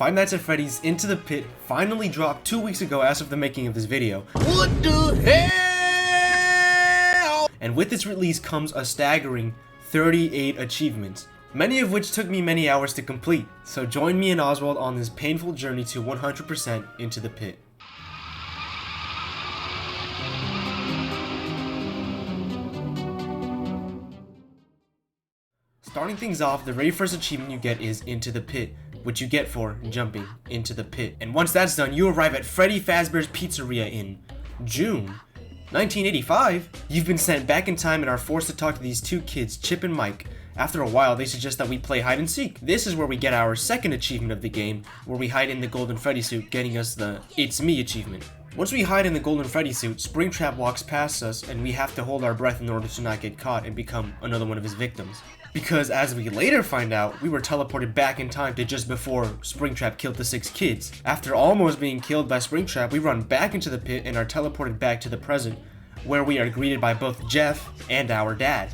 Five Nights at Freddy's Into the Pit finally dropped 2 weeks ago as of the making of this video. What the hell? And with its release comes a staggering 38 achievements, many of which took me many hours to complete. So join me and Oswald on this painful journey to 100% Into the Pit. Starting things off, the very first achievement you get is Into the Pit, which you get for jumping into the pit. And once that's done, you arrive at Freddy Fazbear's Pizzeria in June 1985. You've been sent back in time and are forced to talk to these two kids, Chip and Mike. After a while, they suggest that we play hide and seek. This is where we get our second achievement of the game, where we hide in the Golden Freddy suit, getting us the It's Me achievement. Once we hide in the Golden Freddy suit, Springtrap walks past us and we have to hold our breath in order to not get caught and become another one of his victims. Because as we later find out, we were teleported back in time to just before Springtrap killed the 6 kids. After almost being killed by Springtrap, we run back into the pit and are teleported back to the present, where we are greeted by both Jeff and our dad.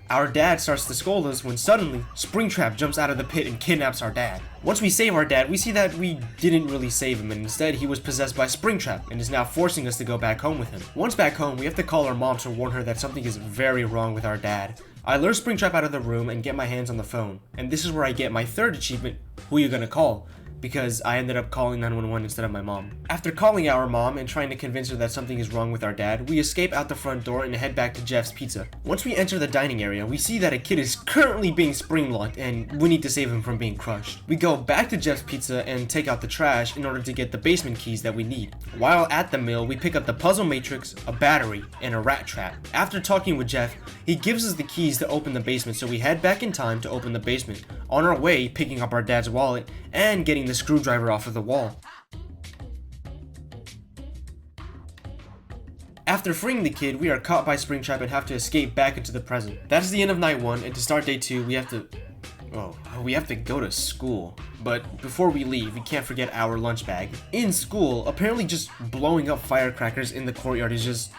Our dad starts to scold us when suddenly, Springtrap jumps out of the pit and kidnaps our dad. Once we save our dad, we see that we didn't really save him and instead he was possessed by Springtrap and is now forcing us to go back home with him. Once back home, we have to call our mom to warn her that something is very wrong with our dad. I lure Springtrap out of the room and get my hands on the phone, and this is where I get my third achievement, Who You Gonna Call? Because I ended up calling 911 instead of my mom. After calling our mom and trying to convince her that something is wrong with our dad, we escape out the front door and head back to Jeff's Pizza. Once we enter the dining area, we see that a kid is currently being spring-locked and we need to save him from being crushed. We go back to Jeff's Pizza and take out the trash in order to get the basement keys that we need. While at the mill, we pick up the puzzle matrix, a battery, and a rat trap. After talking with Jeff, he gives us the keys to open the basement, so we head back in time to open the basement. On our way, picking up our dad's wallet and getting the screwdriver off of the wall. After freeing the kid, we are caught by Springtrap and have to escape back into the present. That is the end of night 1, and to start day 2, we have to go to school. But before we leave, we can't forget our lunch bag. In school, apparently just blowing up firecrackers in the courtyard is just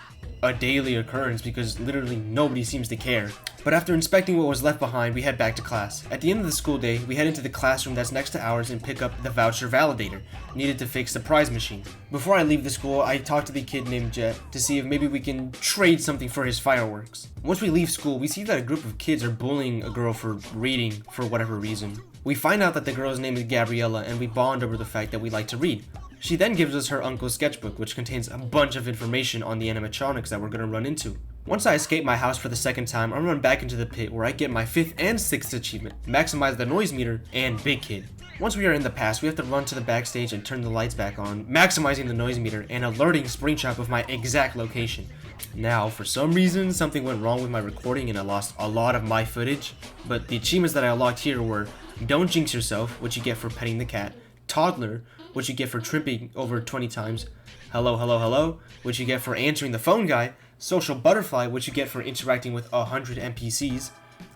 a daily occurrence because literally nobody seems to care. But after inspecting what was left behind, we head back to class. At the end of the school day, we head into the classroom that's next to ours and pick up the voucher validator needed to fix the prize machine. Before I leave the school, I talk to the kid named Jet to see if maybe we can trade something for his fireworks. Once we leave school, we see that a group of kids are bullying a girl for reading for whatever reason. We find out that the girl's name is Gabriella and we bond over the fact that we like to read. She then gives us her uncle's sketchbook, which contains a bunch of information on the animatronics that we're gonna run into. Once I escape my house for the second time, I run back into the pit where I get my 5th and 6th achievement, maximize the noise meter, and Big Kid. Once we are in the past, we have to run to the backstage and turn the lights back on, maximizing the noise meter and alerting Springtrap of my exact location. Now, for some reason, something went wrong with my recording and I lost a lot of my footage, but the achievements that I unlocked here were Don't Jinx Yourself, which you get for petting the cat, Toddler, which you get for tripping over 20 times, Hello, Hello, Hello, which you get for answering the phone guy, Social Butterfly, which you get for interacting with 100 NPCs,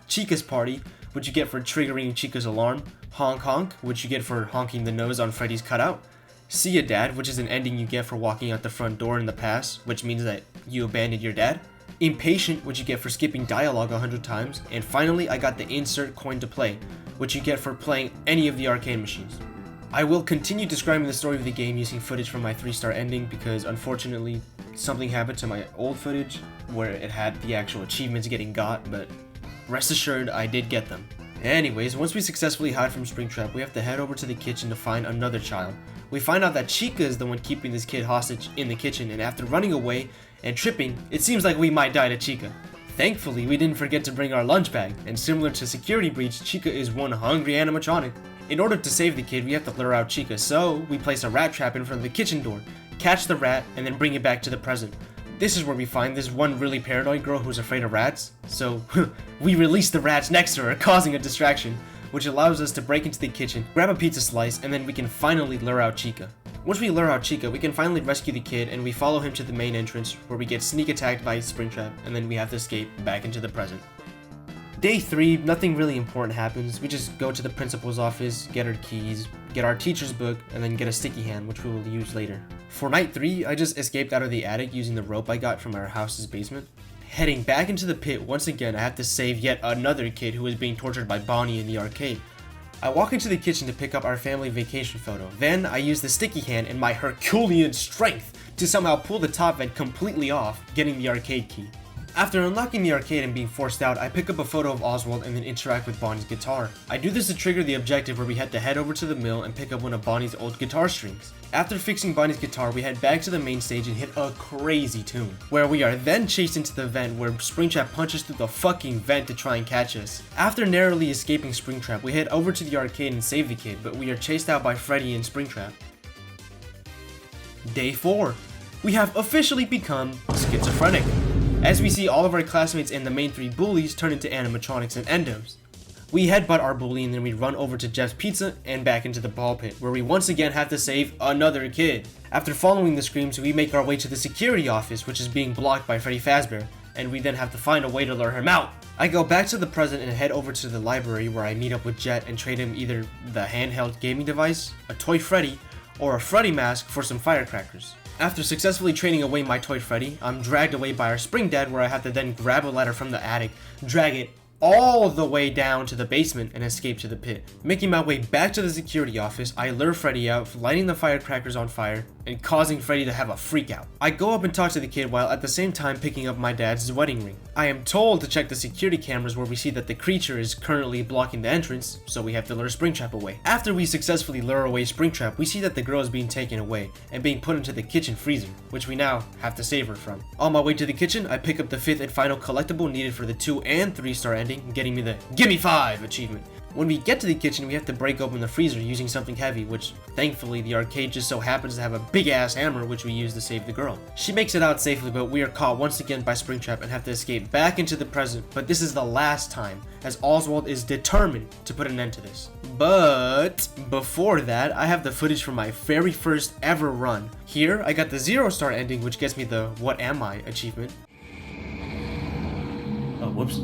Chica's Party, which you get for triggering Chica's alarm, Honk Honk, which you get for honking the nose on Freddy's cutout, See Ya Dad, which is an ending you get for walking out the front door in the past, which means that you abandoned your dad, Impatient, which you get for skipping dialogue 100 times, and finally I got the Insert Coin to Play, which you get for playing any of the arcade machines. I will continue describing the story of the game using footage from my 3-star ending because unfortunately something happened to my old footage where it had the actual achievements getting got, but rest assured I did get them. Anyways, once we successfully hide from Springtrap, we have to head over to the kitchen to find another child. We find out that Chica is the one keeping this kid hostage in the kitchen, and after running away and tripping, it seems like we might die to Chica. Thankfully, we didn't forget to bring our lunch bag, and similar to Security Breach, Chica is one hungry animatronic. In order to save the kid, we have to lure out Chica, so we place a rat trap in front of the kitchen door, catch the rat, and then bring it back to the present. This is where we find this one really paranoid girl who's afraid of rats, so we release the rats next to her, causing a distraction, which allows us to break into the kitchen, grab a pizza slice, and then we can finally lure out Chica. Once we lure out Chica, we can finally rescue the kid, and we follow him to the main entrance, where we get sneak attacked by Springtrap, and then we have to escape back into the present. Day 3, nothing really important happens. We just go to the principal's office, get our keys, get our teacher's book, and then get a sticky hand, which we will use later. For night 3, I just escaped out of the attic using the rope I got from our house's basement. Heading back into the pit once again, I have to save yet another kid who is being tortured by Bonnie in the arcade. I walk into the kitchen to pick up our family vacation photo. Then I use the sticky hand and my Herculean strength to somehow pull the top vent completely off, getting the arcade key. After unlocking the arcade and being forced out, I pick up a photo of Oswald and then interact with Bonnie's guitar. I do this to trigger the objective where we had to head over to the mill and pick up one of Bonnie's old guitar strings. After fixing Bonnie's guitar, we head back to the main stage and hit a crazy tune, where we are then chased into the vent where Springtrap punches through the fucking vent to try and catch us. After narrowly escaping Springtrap, we head over to the arcade and save the kid, but we are chased out by Freddy and Springtrap. Day 4. We have officially become schizophrenic, as we see all of our classmates and the main 3 bullies turn into animatronics and endos. We headbutt our bully and then we run over to Jeff's Pizza and back into the ball pit, where we once again have to save another kid. After following the screams, we make our way to the security office, which is being blocked by Freddy Fazbear, and we then have to find a way to lure him out. I go back to the present and head over to the library where I meet up with Jet and trade him either the handheld gaming device, a toy Freddy, or a Freddy mask for some firecrackers. After successfully trading away my toy Freddy, I'm dragged away by our spring dad, where I have to then grab a ladder from the attic, drag it all the way down to the basement and escape to the pit. Making my way back to the security office, I lure Freddy out, lighting the firecrackers on fire and causing Freddy to have a freak out. I go up and talk to the kid while at the same time picking up my dad's wedding ring. I am told to check the security cameras, where we see that the creature is currently blocking the entrance, so we have to lure Springtrap away. After we successfully lure away Springtrap, we see that the girl is being taken away and being put into the kitchen freezer, which we now have to save her from. On my way to the kitchen, I pick up the 5th and final collectible needed for the 2 and 3 star ending, getting me the Gimme 5 achievement. When we get to the kitchen, we have to break open the freezer using something heavy, which thankfully the arcade just so happens to have a big ass hammer, which we use to save the girl. She makes it out safely, but we are caught once again by Springtrap and have to escape back into the present, but this is the last time, as Oswald is determined to put an end to this. But before that, I have the footage from my very first ever run. Here, I got the 0 star ending, which gets me the What Am I achievement. Oh, whoops.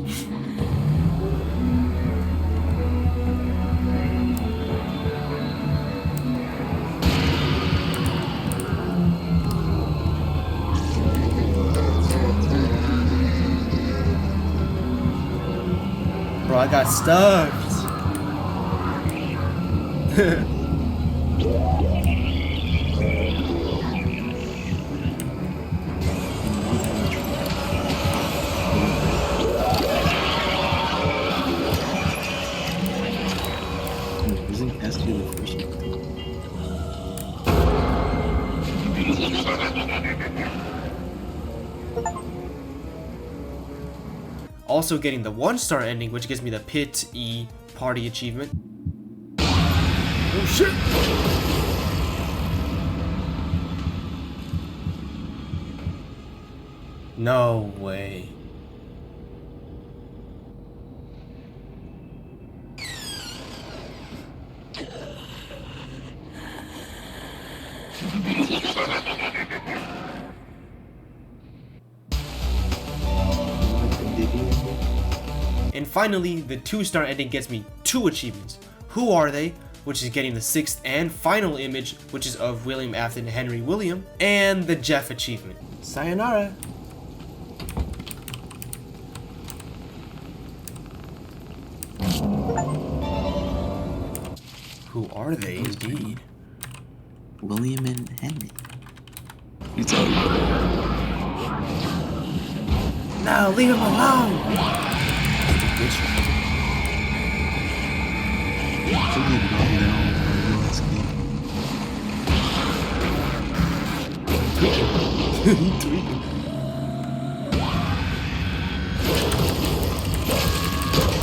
Bro, I got stuffed. Isn't S2 the first one? Also getting the 1 star ending, which gives me the Pit E Party achievement. Oh shit! No way. And finally, the 2 star ending gets me 2 achievements. Who Are They?, which is getting the 6th and final image, which is of William Afton Henry William, and the Jeff achievement. Sayonara! Who are they, indeed? William and Henry. You talking about? No, leave him alone! Bitch. Forget about it now. Tweaking.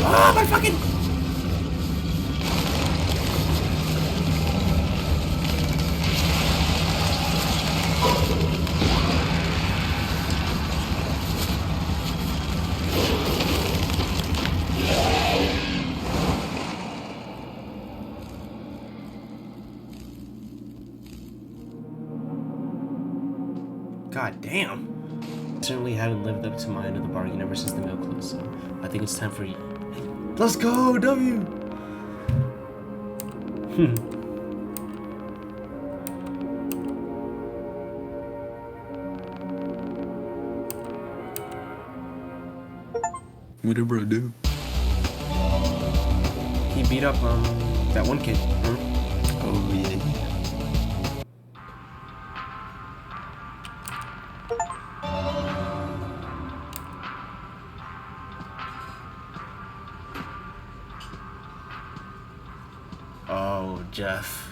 Ah, my fucking... God damn. Certainly haven't lived up to my end of the bargain ever since the mill closed, so I think it's time for you. Let's go, W! What did bro do? He beat up, that one kid. Oh yeah. Oh, Jeff.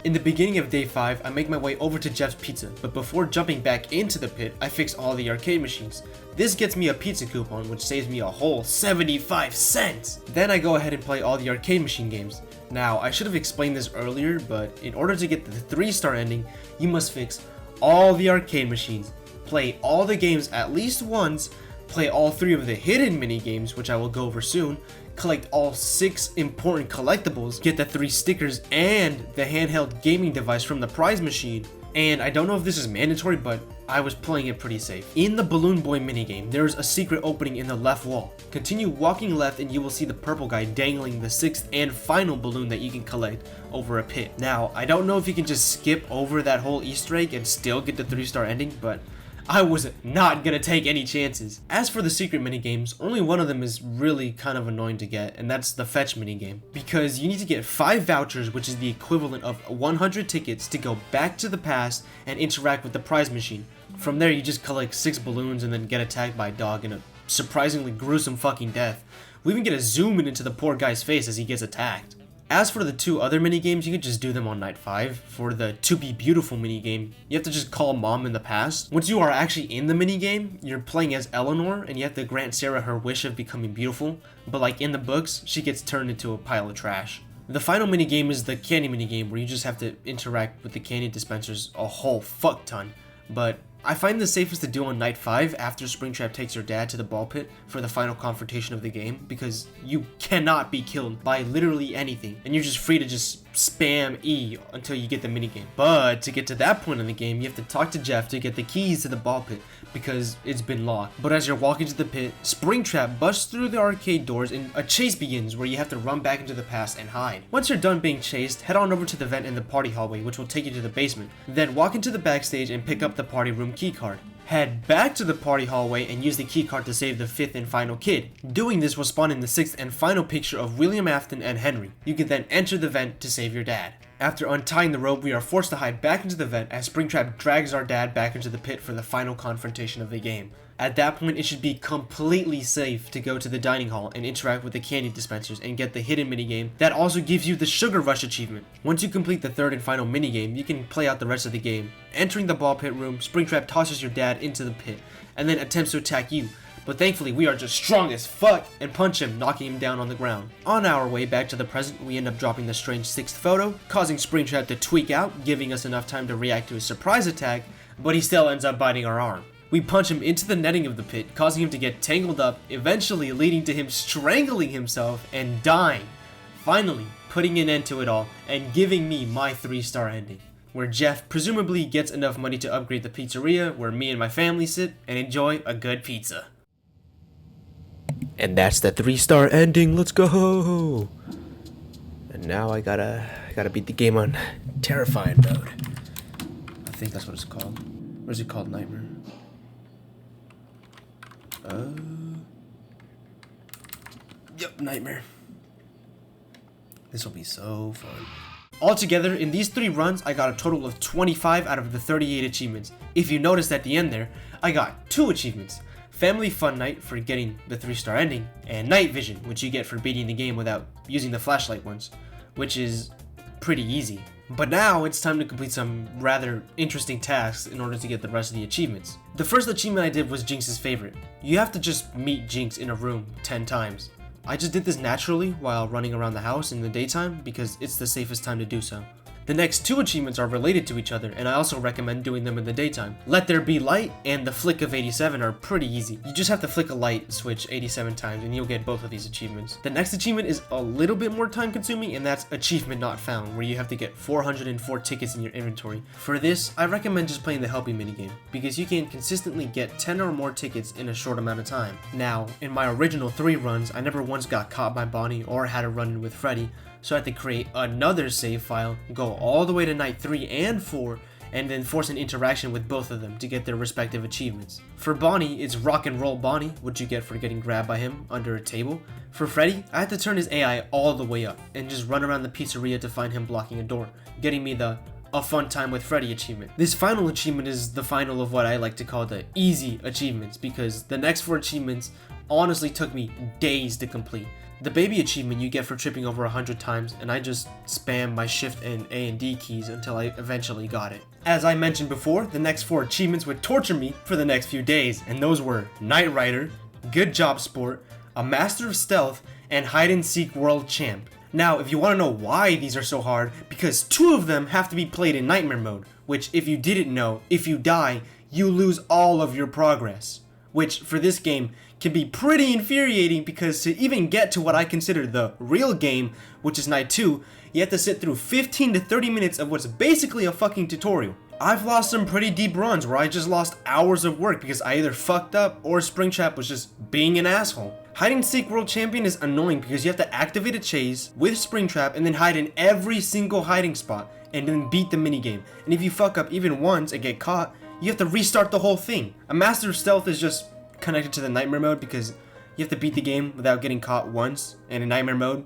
In the beginning of day 5, I make my way over to Jeff's Pizza, but before jumping back into the pit, I fix all the arcade machines. This gets me a pizza coupon, which saves me a whole 75 cents! Then I go ahead and play all the arcade machine games. Now, I should have explained this earlier, but in order to get the 3-star ending, you must fix all the arcade machines, play all the games at least once, play all 3 of the hidden mini games, which I will go over soon, collect all 6 important collectibles, get the 3 stickers and the handheld gaming device from the prize machine. And I don't know if this is mandatory, but I was playing it pretty safe. In the Balloon Boy minigame, there is a secret opening in the left wall. Continue walking left and you will see the purple guy dangling the 6th and final balloon that you can collect over a pit. Now, I don't know if you can just skip over that whole Easter egg and still get the 3-star ending, but I was not gonna take any chances. As for the secret minigames, only one of them is really kind of annoying to get, and that's the fetch minigame. Because you need to get 5 vouchers, which is the equivalent of 100 tickets, to go back to the past and interact with the prize machine. From there, you just collect 6 balloons and then get attacked by a dog in a surprisingly gruesome fucking death. We even get a zoom in into the poor guy's face as he gets attacked. As for the 2 other minigames, you can just do them on night 5. For the To Be Beautiful minigame, you have to just call mom in the past. Once you are actually in the minigame, you're playing as Eleanor, and you have to grant Sarah her wish of becoming beautiful. But like in the books, she gets turned into a pile of trash. The final minigame is the candy minigame, where you just have to interact with the candy dispensers a whole fuck ton. But I find the safest to do on night 5 after Springtrap takes your dad to the ball pit for the final confrontation of the game, because you cannot be killed by literally anything, and you're just free to just spam E until you get the minigame. But to get to that point in the game, you have to talk to Jeff to get the keys to the ball pit, because it's been locked. But as you're walking to the pit, Springtrap busts through the arcade doors and a chase begins where you have to run back into the past and hide. Once you're done being chased, head on over to the vent in the party hallway, which will take you to the basement. Then walk into the backstage and pick up the party room keycard. Head back to the party hallway and use the keycard to save the 5th and final kid. Doing this will spawn in the 6th and final picture of William Afton and Henry. You can then enter the vent to save your dad. After untying the rope, we are forced to hide back into the vent as Springtrap drags our dad back into the pit for the final confrontation of the game. At that point, it should be completely safe to go to the dining hall and interact with the candy dispensers and get the hidden minigame that also gives you the Sugar Rush achievement. Once you complete the 3rd and final minigame, you can play out the rest of the game. Entering the ball pit room, Springtrap tosses your dad into the pit and then attempts to attack you. But thankfully, we are just strong as fuck and punch him, knocking him down on the ground. On our way back to the present, we end up dropping the strange 6th photo, causing Springtrap to tweak out, giving us enough time to react to a surprise attack, but he still ends up biting our arm. We punch him into the netting of the pit, causing him to get tangled up, eventually leading to him strangling himself and dying. Finally, putting an end to it all and giving me my 3-star ending, where Jeff presumably gets enough money to upgrade the pizzeria where me and my family sit and enjoy a good pizza. And that's the 3-star ending. Let's go. And now I gotta beat the game on terrifying mode. I think that's what it's called. Or is it called Nightmare? Yep, Nightmare. This will be so fun. Altogether, in these 3 runs, I got a total of 25 out of the 38 achievements. If you noticed at the end there, I got 2 achievements. Family Fun Night for getting the 3-star ending, and Night Vision, which you get for beating the game without using the flashlight once, which is pretty easy. But now it's time to complete some rather interesting tasks in order to get the rest of the achievements. The first achievement I did was Jinx's favorite. You have to just meet Jinx in a room 10 times. I just did this naturally while running around the house in the daytime because it's the safest time to do so. The next 2 achievements are related to each other, and I also recommend doing them in the daytime. Let There Be Light and the Flick of 87 are pretty easy. You just have to flick a light switch 87 times and you'll get both of these achievements. The next achievement is a little bit more time consuming, and that's Achievement Not Found, where you have to get 404 tickets in your inventory. For this, I recommend just playing the Helping minigame, because you can consistently get 10 or more tickets in a short amount of time. Now, in my original 3 runs, I never once got caught by Bonnie or had a run-in with Freddy, So I had to create another save file, go all the way to night 3 and 4, and then force an interaction with both of them to get their respective achievements. For Bonnie, it's Rock and Roll Bonnie, which you get for getting grabbed by him under a table. For Freddy, I had to turn his AI all the way up and just run around the pizzeria to find him blocking a door, getting me the A Fun Time with Freddy achievement. This final achievement is the final of what I like to call the easy achievements, because the next 4 achievements honestly took me days to complete. The baby achievement you get for tripping over 100 times, and I just spammed my shift and A and D keys until I eventually got it. As I mentioned before, the next 4 achievements would torture me for the next few days, and those were Knight Rider, Good Job Sport, a Master of Stealth, and Hide and Seek World Champ. Now, if you want to know why these are so hard, because 2 of them have to be played in Nightmare mode, which if you didn't know, if you die, you lose all of your progress. Which, for this game, can be pretty infuriating because to even get to what I consider the real game, which is Night 2, you have to sit through 15 to 30 minutes of what's basically a fucking tutorial. I've lost some pretty deep runs where I just lost hours of work because I either fucked up or Springtrap was just being an asshole. Hide and Seek World Champion is annoying because you have to activate a chase with Springtrap and then hide in every single hiding spot and then beat the minigame. And if you fuck up even once and get caught, you have to restart the whole thing. A Master of Stealth is just connected to the Nightmare mode because you have to beat the game without getting caught once, and in Nightmare mode,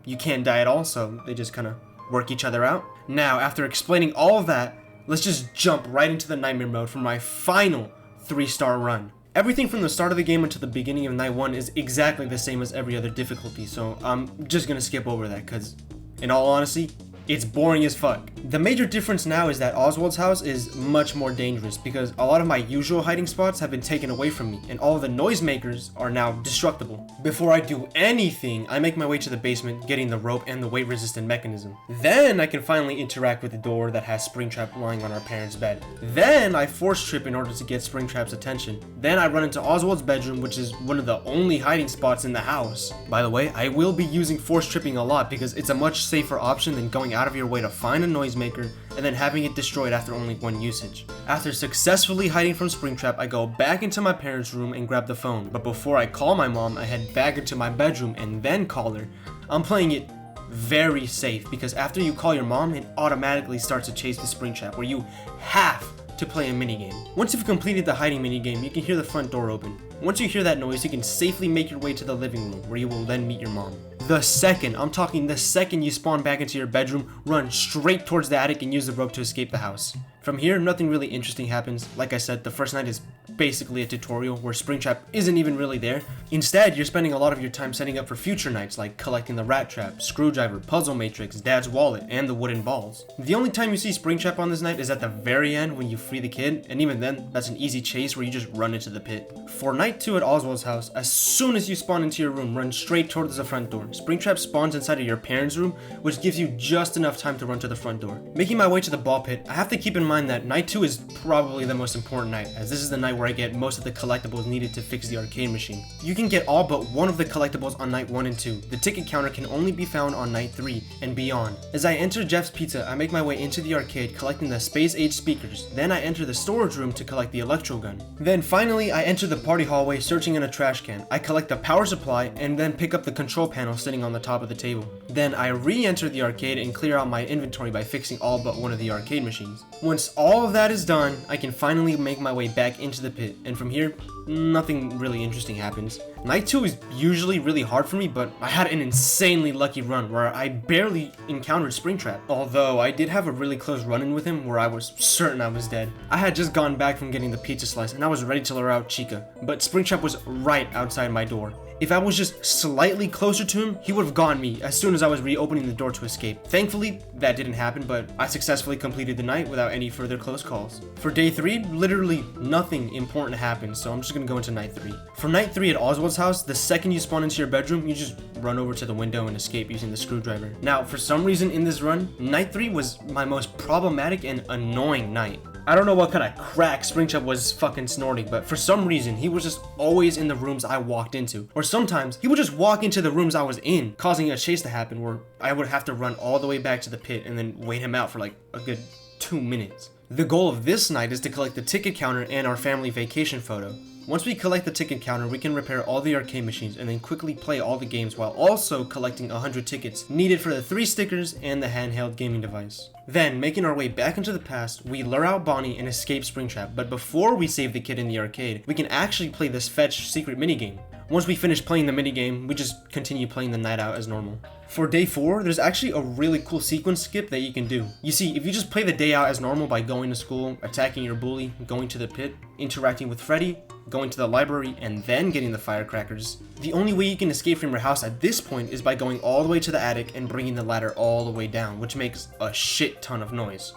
you can't die at all, so they just kind of work each other out. Now, after explaining all of that, let's just jump right into the Nightmare mode for my final 3-star run. Everything from the start of the game until the beginning of Night 1 is exactly the same as every other difficulty, so I'm just gonna skip over that because, in all honesty, it's boring as fuck. The major difference now is that Oswald's house is much more dangerous because a lot of my usual hiding spots have been taken away from me and all of the noisemakers are now destructible. Before I do anything, I make my way to the basement, getting the rope and the weight resistant mechanism. Then I can finally interact with the door that has Springtrap lying on our parents' bed. Then I force trip in order to get Springtrap's attention. Then I run into Oswald's bedroom, which is one of the only hiding spots in the house. By the way, I will be using force tripping a lot because it's a much safer option than going out of your way to find a noisemaker and then having it destroyed after only 1 usage. After successfully hiding from Springtrap, I go back into my parents' room and grab the phone. But before I call my mom, I head back into my bedroom and then call her. I'm playing it very safe because after you call your mom, it automatically starts to chase the Springtrap where you have to play a minigame. Once you've completed the hiding minigame, you can hear the front door open. Once you hear that noise, you can safely make your way to the living room where you will then meet your mom. The second you spawn back into your bedroom, run straight towards the attic and use the rope to escape the house. From here, nothing really interesting happens. Like I said, the first night is basically a tutorial where Springtrap isn't even really there. Instead, you're spending a lot of your time setting up for future nights like collecting the rat trap, screwdriver, puzzle matrix, dad's wallet, and the wooden balls. The only time you see Springtrap on this night is at the very end when you free the kid, and even then, that's an easy chase where you just run into the pit. For night 2 at Oswald's house, as soon as you spawn into your room, run straight towards the front door. Springtrap spawns inside of your parents' room, which gives you just enough time to run to the front door. Making my way to the ball pit, I have to keep in mind that night 2 is probably the most important night, as this is the night where I get most of the collectibles needed to fix the arcade machine. You can get all but one of the collectibles on night 1 and 2. The ticket counter can only be found on night 3 and beyond. As I enter Jeff's Pizza, I make my way into the arcade collecting the Space Age speakers. Then I enter the storage room to collect the electro gun. Then finally, I enter the party hallway searching in a trash can. I collect the power supply and then pick up the control panel sitting on the top of the table. Then I re-enter the arcade and clear out my inventory by fixing all but one of the arcade machines. Once all of that is done, I can finally make my way back into the pit, and from here, nothing really interesting happens. Night 2 is usually really hard for me, but I had an insanely lucky run where I barely encountered Springtrap. Although I did have a really close run-in with him where I was certain I was dead. I had just gone back from getting the pizza slice and I was ready to lure out Chica, but Springtrap was right outside my door. If I was just slightly closer to him, he would have gotten me as soon as I was reopening the door to escape. Thankfully, that didn't happen, but I successfully completed the night without any further close calls. For day 3, literally nothing important happened, so I'm just gonna go into night 3. For night 3 at Oswald's house, the second you spawn into your bedroom, you just run over to the window and escape using the screwdriver. Now, for some reason in this run, night 3 was my most problematic and annoying night. I don't know what kind of crack Springtrap was fucking snorting, but for some reason, he was just always in the rooms I walked into. Or sometimes, he would just walk into the rooms I was in, causing a chase to happen where I would have to run all the way back to the pit and then wait him out for like a good 2 minutes. The goal of this night is to collect the ticket counter and our family vacation photo. Once we collect the ticket counter, we can repair all the arcade machines and then quickly play all the games while also collecting 100 tickets needed for the 3 stickers and the handheld gaming device. Then, making our way back into the past, we lure out Bonnie and escape Springtrap, but before we save the kid in the arcade, we can actually play this fetch secret minigame. Once we finish playing the minigame, we just continue playing the night out as normal. For day 4, there's actually a really cool sequence skip that you can do. You see, if you just play the day out as normal by going to school, attacking your bully, going to the pit, interacting with Freddy, going to the library, and then getting the firecrackers, the only way you can escape from your house at this point is by going all the way to the attic and bringing the ladder all the way down, which makes a shit ton of noise,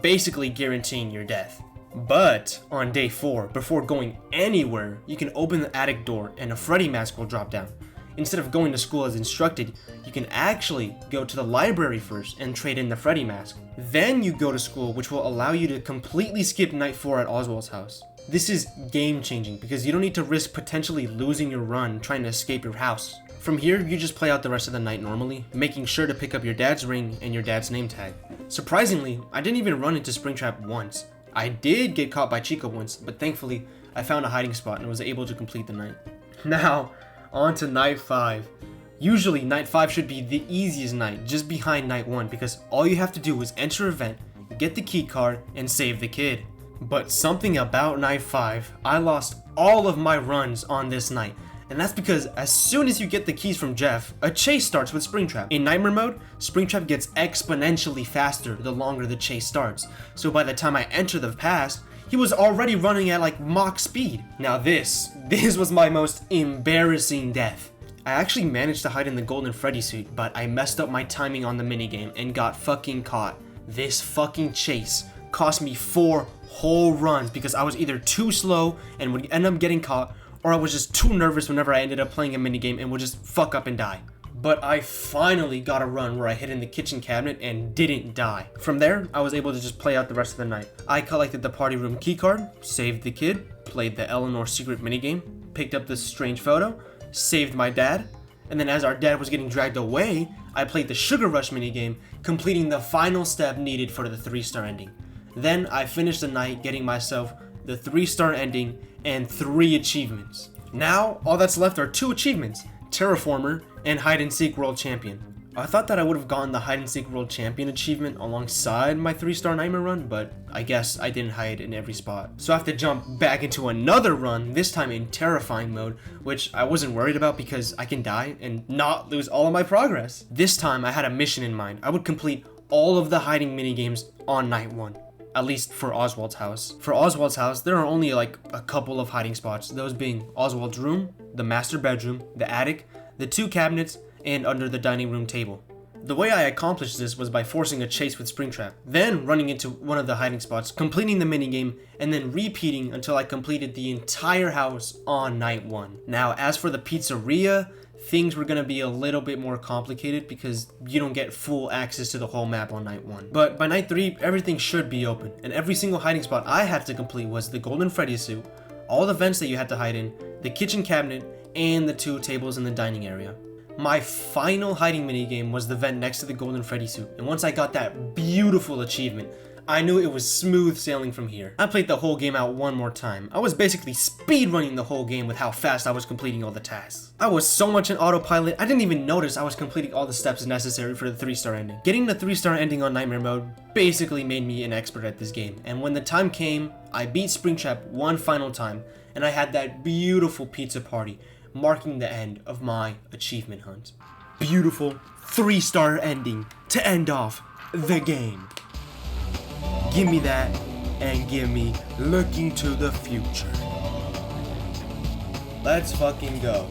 basically guaranteeing your death. But on day 4, before going anywhere, you can open the attic door and a Freddy mask will drop down. Instead of going to school as instructed, you can actually go to the library first and trade in the Freddy mask. Then you go to school, which will allow you to completely skip night 4 at Oswald's house. This is game changing because you don't need to risk potentially losing your run trying to escape your house. From here, you just play out the rest of the night normally, making sure to pick up your dad's ring and your dad's name tag. Surprisingly, I didn't even run into Springtrap once. I did get caught by Chica once, but thankfully, I found a hiding spot and was able to complete the night. Now, on to night 5. Usually, night 5 should be the easiest night, just behind night 1, because all you have to do is enter a vent, get the key card, and save the kid. But something about night 5, I lost all of my runs on this night. And that's because as soon as you get the keys from Jeff, a chase starts with Springtrap. In Nightmare mode, Springtrap gets exponentially faster the longer the chase starts. So by the time I enter the past, he was already running at like Mach speed. Now this was my most embarrassing death. I actually managed to hide in the Golden Freddy suit, but I messed up my timing on the minigame and got fucking caught. This fucking chase cost me 4 whole runs because I was either too slow and would end up getting caught, or I was just too nervous whenever I ended up playing a minigame and would just fuck up and die. But I finally got a run where I hid in the kitchen cabinet and didn't die. From there, I was able to just play out the rest of the night. I collected the party room keycard, saved the kid, played the Eleanor secret minigame, picked up this strange photo, saved my dad, and then as our dad was getting dragged away, I played the Sugar Rush minigame, completing the final step needed for the 3-star ending. Then I finished the night getting myself the 3-star ending and 3 achievements. Now, all that's left are 2 achievements, Terraformer and Hide and Seek World Champion. I thought that I would have gotten the Hide and Seek World Champion achievement alongside my 3-star Nightmare run, but I guess I didn't hide in every spot. So I have to jump back into another run, this time in Terrifying mode, which I wasn't worried about because I can die and not lose all of my progress. This time I had a mission in mind. I would complete all of the hiding minigames on night 1. At least for Oswald's house. For Oswald's house, there are only like a couple of hiding spots, those being Oswald's room, the master bedroom, the attic, the 2 cabinets, and under the dining room table. The way I accomplished this was by forcing a chase with Springtrap, then running into one of the hiding spots, completing the minigame, and then repeating until I completed the entire house on night 1. Now, as for the pizzeria, things were going to be a little bit more complicated because you don't get full access to the whole map on night 1. But by night 3, everything should be open, and every single hiding spot I had to complete was the Golden Freddy suit, all the vents that you had to hide in, the kitchen cabinet, and the 2 tables in the dining area. My final hiding minigame was the vent next to the Golden Freddy suit, and once I got that beautiful achievement, I knew it was smooth sailing from here. I played the whole game out one more time. I was basically speedrunning the whole game with how fast I was completing all the tasks. I was so much in autopilot, I didn't even notice I was completing all the steps necessary for the 3-star ending. Getting the 3-star ending on Nightmare mode basically made me an expert at this game, and when the time came, I beat Springtrap one final time, and I had that beautiful pizza party, marking the end of my achievement hunt. Beautiful 3-star ending to end off the game. Give me that, and give me looking to the future. Let's fucking go.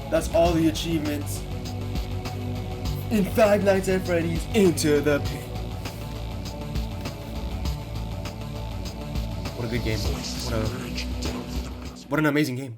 That's all the achievements in Five Nights at Freddy's Into the Pit. What a good game. What an amazing game.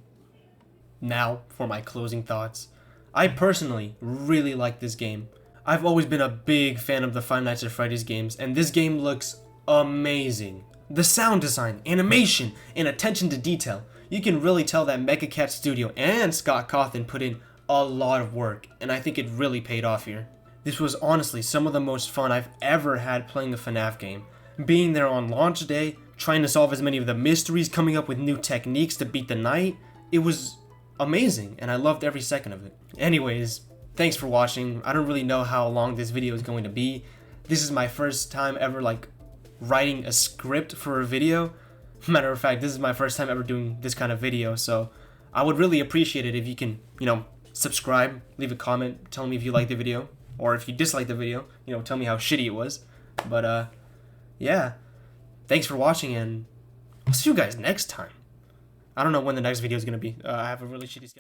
Now, for my closing thoughts. I personally really like this game. I've always been a big fan of the Five Nights at Freddy's games, and this game looks amazing. The sound design, animation, and attention to detail. You can really tell that Mecha Cat Studio and Scott Cawthon put in a lot of work, and I think it really paid off here. This was honestly some of the most fun I've ever had playing a FNAF game. Being there on launch day, trying to solve as many of the mysteries, coming up with new techniques to beat the night, it was amazing, and I loved every second of it. Anyways, thanks for watching. I don't really know how long this video is going to be. This is my first time ever writing a script for a video. Matter of fact, this is my first time ever doing this kind of video, so I would really appreciate it if you can, subscribe, leave a comment, tell me if you like the video, or if you dislike the video, tell me how shitty it was. But yeah, thanks for watching, and I'll see you guys next time. I don't know when the next video is gonna be. I have a really shitty schedule.